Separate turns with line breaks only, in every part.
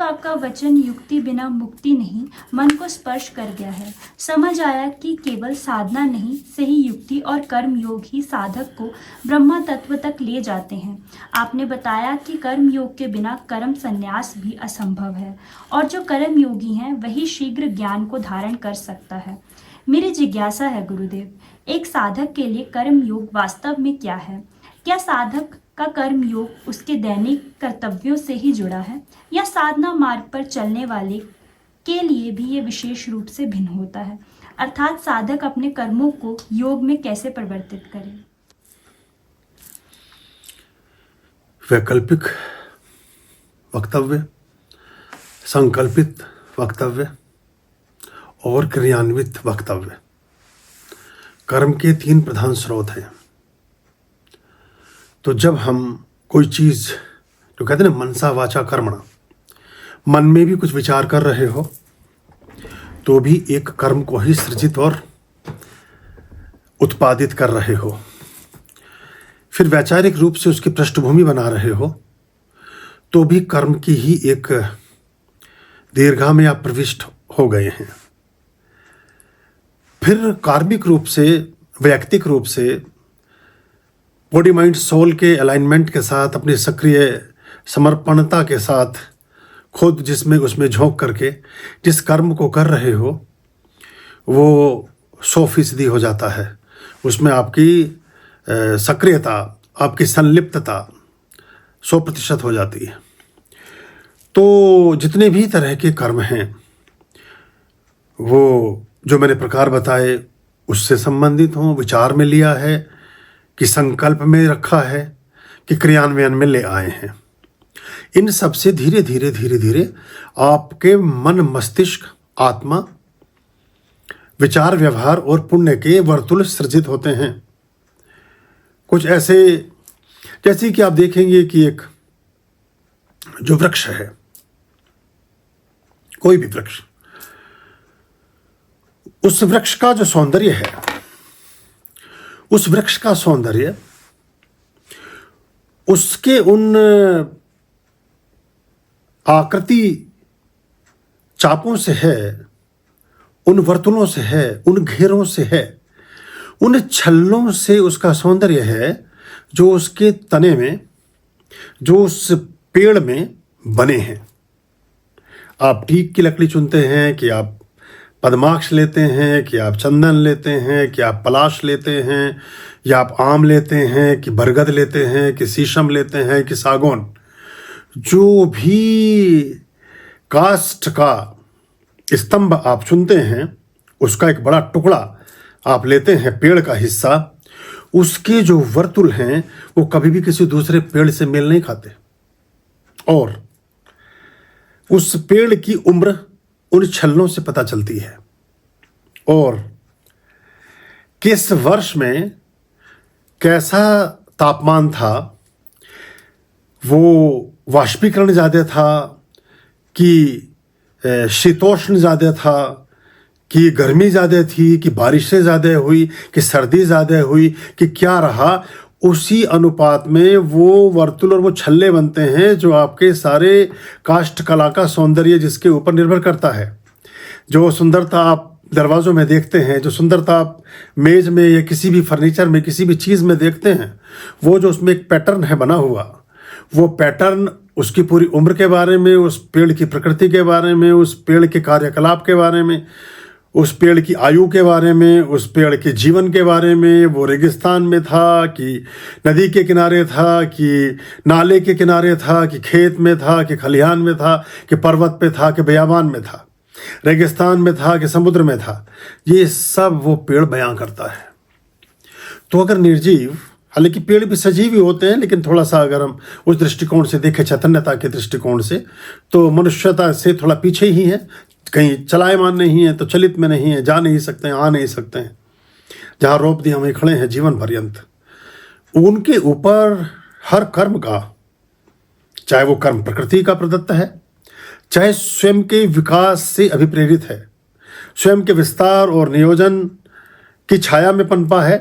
आपका वचन युक्ति बिना मुक्ति नहीं मन को स्पर्श कर गया है। समझ आया कि केवल साधना नहीं, सही युक्ति और कर्म योग ही साधक को ब्रह्म तत्व तक ले जाते हैं। आपने बताया कि कर्म योग के बिना कर्म संन्यास भी असंभव है और जो कर्म योगी हैं वही शीघ्र ज्ञान को धारण कर सकता है। मेरी जिज्ञासा है गुरुदेव, एक साधक के लिए कर्म योग वास्तव में क्या है? क्या साधक का कर्म योग उसके दैनिक कर्तव्यों से ही जुड़ा है या साधना मार्ग पर चलने वाले के लिए भी ये विशेष रूप से भिन्न होता है? अर्थात साधक अपने कर्मों को योग में कैसे परिवर्तित करे?
वैकल्पिक वक्तव्य, संकल्पित वक्तव्य और क्रियान्वित वक्तव्य, कर्म के 3 प्रधान स्रोत हैं। तो जब हम कोई चीज़, जो कहते हैं ना मनसा वाचा कर्मणा, मन में भी कुछ विचार कर रहे हो तो भी एक कर्म को ही सृजित और उत्पादित कर रहे हो। फिर वैचारिक रूप से उसकी पृष्ठभूमि बना रहे हो तो भी कर्म की ही एक दीर्घा में आप प्रविष्ट हो गए हैं। फिर कार्मिक रूप से, वैयक्तिक रूप से, बॉडी माइंड सोल के अलाइनमेंट के साथ, अपनी सक्रिय समर्पणता के साथ खुद जिसमें उसमें झोंक करके जिस कर्म को कर रहे हो वो 100% हो जाता है। उसमें आपकी सक्रियता, आपकी संलिप्तता 100% हो जाती है। तो जितने भी तरह के कर्म हैं वो जो मैंने प्रकार बताए उससे संबंधित हों, विचार में लिया है कि संकल्प में रखा है कि क्रियान्वयन में ले आए हैं। इन सब से धीरे धीरे धीरे धीरे आपके मन, मस्तिष्क, आत्मा, विचार, व्यवहार और पुण्य के वर्तुल सृजित होते हैं। कुछ ऐसे, जैसे कि आप देखेंगे कि एक जो वृक्ष है, कोई भी वृक्ष, उस वृक्ष का जो सौंदर्य है, उस वृक्ष का सौंदर्य उसके उन आकृति चापों से है, उन वर्तुलों से है, उन घेरों से है, उन छल्लों से उसका सौंदर्य है जो उसके तने में, जो उस पेड़ में बने हैं। आप टीक की लकड़ी चुनते हैं कि आप पद्माक्ष लेते हैं, कि आप चंदन लेते हैं, कि आप पलाश लेते हैं, या आप आम लेते हैं, कि बरगद लेते हैं, कि शीशम लेते हैं, कि सागौन, जो भी काष्ठ का स्तंभ आप चुनते हैं, उसका एक बड़ा टुकड़ा आप लेते हैं, पेड़ का हिस्सा, उसके जो वर्तुल हैं वो कभी भी किसी दूसरे पेड़ से मेल नहीं खाते। और उस पेड़ की उम्र उन छल्लों से पता चलती है। और किस वर्ष में कैसा तापमान था, वो वाष्पीकरण ज़्यादा था कि शीतोष्ण ज़्यादा था, कि गर्मी ज़्यादा थी, कि बारिशें ज़्यादा हुई, कि सर्दी ज़्यादा हुई, कि क्या रहा, उसी अनुपात में वो वर्तुल और वो छल्ले बनते हैं जो आपके सारे काष्ठ कला का सौंदर्य जिसके ऊपर निर्भर करता है। जो सुंदरता आप दरवाज़ों में देखते हैं, जो सुंदरता आप मेज़ में या किसी भी फर्नीचर में, किसी भी चीज़ में देखते हैं, वो जो उसमें एक पैटर्न है बना हुआ, वो पैटर्न उसकी पूरी उम्र के बारे में, उस पेड़ की प्रकृति के बारे में, उस पेड़ के कार्यकलाप के बारे में, उस पेड़ की आयु के बारे में, उस पेड़ के जीवन के बारे में, वो रेगिस्तान में था कि नदी के किनारे था, कि नाले के किनारे था, कि खेत में था, कि खलिहान में था, कि पर्वत पे था, कि बयाबान में था, रेगिस्तान में था, कि समुद्र में था, ये सब वो पेड़ बयां करता है। तो अगर निर्जीव, हालांकि पेड़ भी सजीव ही होते हैं, लेकिन थोड़ा सा अगर हम उस दृष्टिकोण से देखें, चैतन्यता के दृष्टिकोण से, तो मनुष्यता से थोड़ा पीछे ही है, कहीं चलायमान नहीं है, तो चलित में नहीं है, जा नहीं सकते हैं, आ नहीं सकते हैं, जहाँ रोप दिया वहीं खड़े हैं जीवन पर्यंत। उनके ऊपर हर कर्म का, चाहे वो कर्म प्रकृति का प्रदत्त है, चाहे स्वयं के विकास से अभिप्रेरित है, स्वयं के विस्तार और नियोजन की छाया में पनपा है,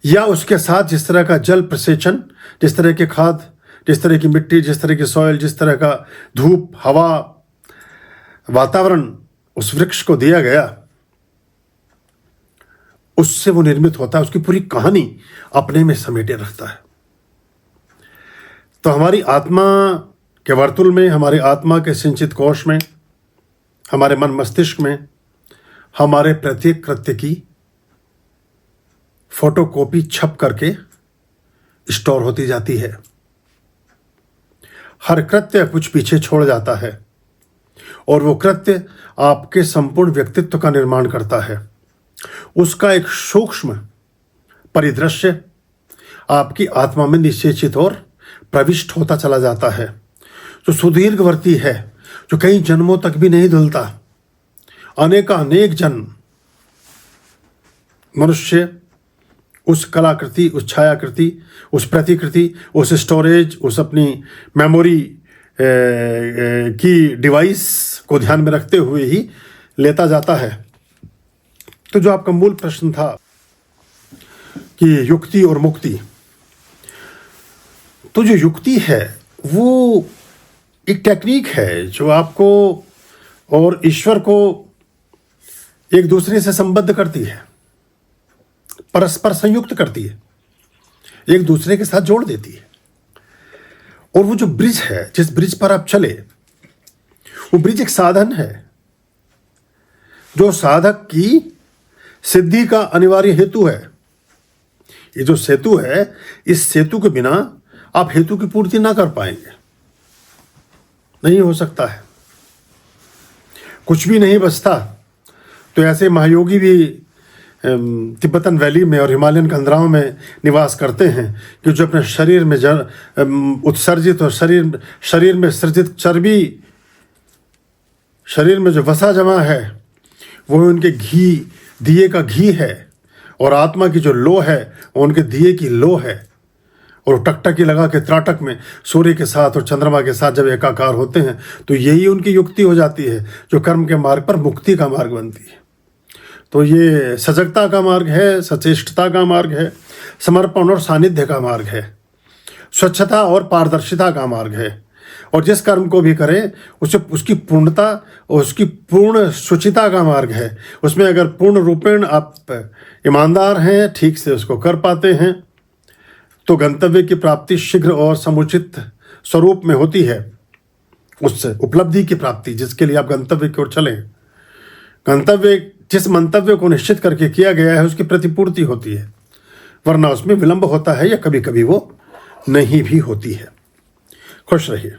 या उसके साथ जिस तरह का जल प्रसेचन, जिस तरह के खाद, जिस तरह की मिट्टी, जिस तरह की सॉइल, जिस तरह का धूप, हवा, वातावरण उस वृक्ष को दिया गया, उससे वो निर्मित होता है, उसकी पूरी कहानी अपने में समेटे रखता है। तो हमारी आत्मा के वर्तुल में, हमारी आत्मा के सिंचित कोश में, हमारे मन मस्तिष्क में हमारे प्रत्येक कृत्य की फोटोकॉपी छप करके स्टोर होती जाती है। हर कृत्य कुछ पीछे छोड़ जाता है और वो कृत्य आपके संपूर्ण व्यक्तित्व का निर्माण करता है। उसका एक सूक्ष्म परिदृश्य आपकी आत्मा में निश्चेचित और प्रविष्ट होता चला जाता है, जो सुदीर्घवर्ती है, जो कई जन्मों तक भी नहीं धुलता। अनेक जन्म मनुष्य उस कलाकृति, उस छायाकृति, उस प्रतिकृति, उस स्टोरेज, उस अपनी मेमोरी की डिवाइस को ध्यान में रखते हुए ही लेता जाता है। तो जो आपका मूल प्रश्न था कि युक्ति और मुक्ति, तो जो युक्ति है वो एक टेक्निक है जो आपको और ईश्वर को एक दूसरे से संबद्ध करती है, परस्पर संयुक्त करती है, एक दूसरे के साथ जोड़ देती है। और वो जो ब्रिज है, जिस ब्रिज पर आप चले, वो ब्रिज एक साधन है जो साधक की सिद्धि का अनिवार्य हेतु है। ये जो सेतु है, इस सेतु के बिना आप हेतु की पूर्ति ना कर पाएंगे, नहीं हो सकता है। कुछ भी नहीं बचता। तो ऐसे महायोगी भी तिब्बतन वैली में और हिमालयन कंदराओं में निवास करते हैं कि जो अपने शरीर में उत्सर्जित और शरीर में सृजित चर्बी, शरीर में जो वसा जमा है, वो उनके दिए का घी है, और आत्मा की जो लो है वो उनके दिए की लो है। और टकटकी लगा के त्राटक में सूर्य के साथ और चंद्रमा के साथ जब एकाकार होते हैं तो यही उनकी युक्ति हो जाती है, जो कर्म के मार्ग पर मुक्ति का मार्ग बनती है। तो ये सजगता का मार्ग है, सचेष्टता का मार्ग है, समर्पण और सानिध्य का मार्ग है, स्वच्छता और पारदर्शिता का मार्ग है। और जिस कर्म को भी करें उसे उसकी पूर्णता और उसकी पूर्ण शुचिता का मार्ग है। उसमें अगर पूर्ण रूपेण आप ईमानदार हैं, ठीक से उसको कर पाते हैं, तो गंतव्य की प्राप्ति शीघ्र और समुचित स्वरूप में होती है। उससे उपलब्धि की प्राप्ति, जिसके लिए आप गंतव्य की ओर चलें, गंतव्य जिस मंतव्य को निश्चित करके किया गया है उसकी प्रतिपूर्ति होती है, वरना उसमें विलंब होता है या कभी कभी वो नहीं भी होती है। खुश रहिए।